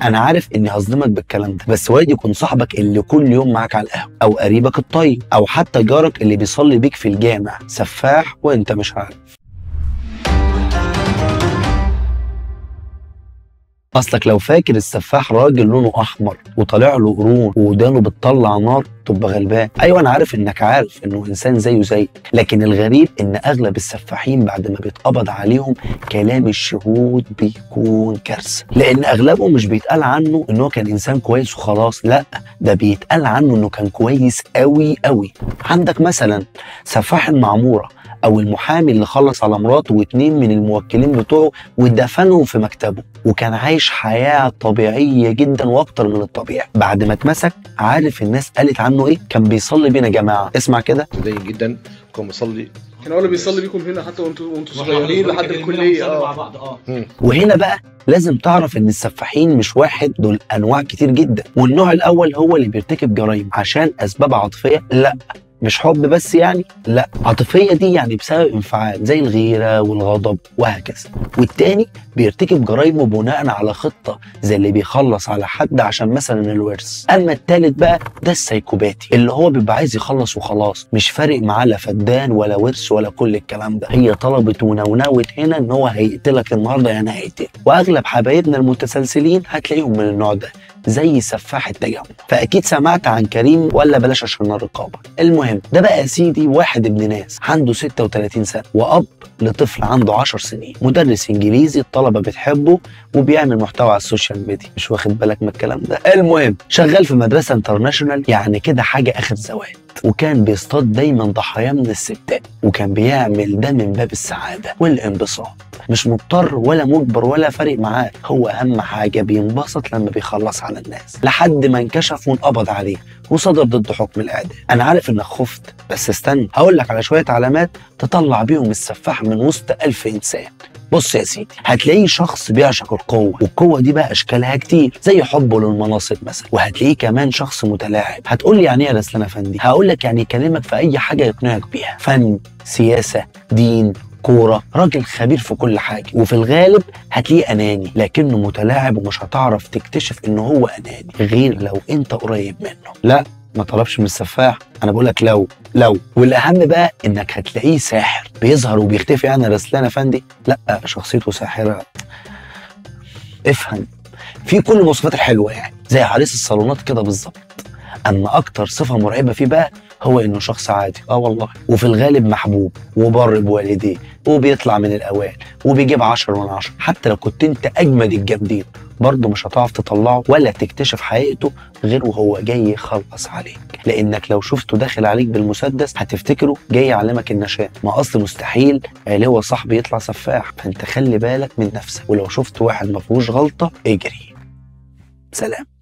انا عارف اني هظلمك بالكلام ده، بس وارد يكون صاحبك اللي كل يوم معاك على القهوه، او قريبك الطيب، او حتى جارك اللي بيصلي بيك في الجامع سفاح وانت مش عارف. اصلك لو فاكر السفاح راجل لونه احمر وطالع له قرون ودانه بتطلع نار تبقى غلبان. ايوه انا عارف انك عارف انه انسان زيه زيك، لكن الغريب ان اغلب السفاحين بعد ما بيتقبض عليهم كلام الشهود بيكون كارثه، لان اغلبهم مش بيتقال عنه انه كان انسان كويس وخلاص، لا ده بيتقال عنه انه كان كويس قوي قوي. عندك مثلا سفاح المعموره، او المحامي اللي خلص على مراته واتنين من الموكلين بتوعه ودفنهم في مكتبه، وكان عايش حياه طبيعيه جدا واكتر من الطبيعي. بعد ما اتمسك عارف الناس قالت عنه ايه؟ كان بيصلي بينا جماعه. اسمع كده. متدين جدا، كان بيصلي، كان اول بيصلي بيكم هنا حتى وانتوا صغيرين لحد الكليه. مع بعض. وهنا بقى لازم تعرف ان السفاحين مش واحد، دول انواع كتير جدا، والنوع الاول هو اللي بيرتكب جرائم عشان اسباب عاطفيه، لا مش حب بس يعني، لا عاطفيه دي يعني بسبب انفعال زي الغيره والغضب وهكذا. والتاني بيرتكب جرايمه بناء على خطه زي اللي بيخلص على حد عشان مثلا الورث. اما التالت بقى ده السايكوباتي اللي هو بيبقى عايز يخلص وخلاص، مش فارق معاه لا فدان ولا ورث ولا كل الكلام ده، هي طلبت ونونوت هنا ان هو هيقتلك النهارده يعني هيقتلك. واغلب حبايبنا المتسلسلين هتلاقيهم من النوع ده زي سفاح التجمع. فاكيد سمعت عن كريم ولا بلاش عشان الرقابه. المهم ده بقى يا سيدي واحد ابن ناس عنده 36 سنه واب لطفل عنده 10 سنين، مدرس انجليزي الطلبه بتحبه وبيعمل محتوى على السوشيال ميديا، مش واخد بالك من الكلام ده. المهم شغال في مدرسه انترناشونال يعني كده حاجه اخر زواد، وكان بيصطاد دايما ضحايا من الستات، وكان بيعمل ده من باب السعاده والانبساط، مش مضطر ولا مجبر ولا فارق معاه، هو اهم حاجه بينبسط لما بيخلص على الناس، لحد ما انكشف وانقبض عليه وصدر ضده حكم الاعدام. انا عارف انك خفت، بس استنى هقول لك على شويه علامات تطلع بيهم السفاح من وسط 1000 انسان. بص يا سيدي، هتلاقيه شخص بيعشق القوة، والقوة دي بقى أشكالها كتير زي حبه للمناصب مثلا. وهتلاقيه كمان شخص متلاعب. هتقول لي يعني إيه يا رسلان أفندي؟ هقول لك يعني يكلمك في أي حاجة يقنعك بيها، فن، سياسة، دين، كورة، راجل خبير في كل حاجة. وفي الغالب هتلاقيه أناني، لكنه متلاعب ومش هتعرف تكتشف إنه هو أناني غير لو أنت قريب منه. لا ما طلبش من السفاح، انا بقول لك لو والاهم بقى انك هتلاقيه ساحر بيظهر وبيختفي. يعني رسلان افندي لا شخصيته ساحره، افهم في كل المواصفات الحلوه يعني زي عريس الصالونات كده بالظبط. اما اكتر صفه مرعبه فيه بقى هو انه شخص عادي، والله، وفي الغالب محبوب وبر بوالديه وبيطلع من الاوائل وبيجيب 10 من 10. حتى لو كنت انت اجمد الجامدين برضه مش هتعرف تطلعه ولا تكتشف حقيقته غير وهو جاي يخلص عليك، لانك لو شفته داخل عليك بالمسدس هتفتكره جاي يعلمك النشان، ما اصل مستحيل علوة صاحبي يطلع سفاح. فانت خلي بالك من نفسك، ولو شفت واحد ما فيهوش غلطه اجري. سلام.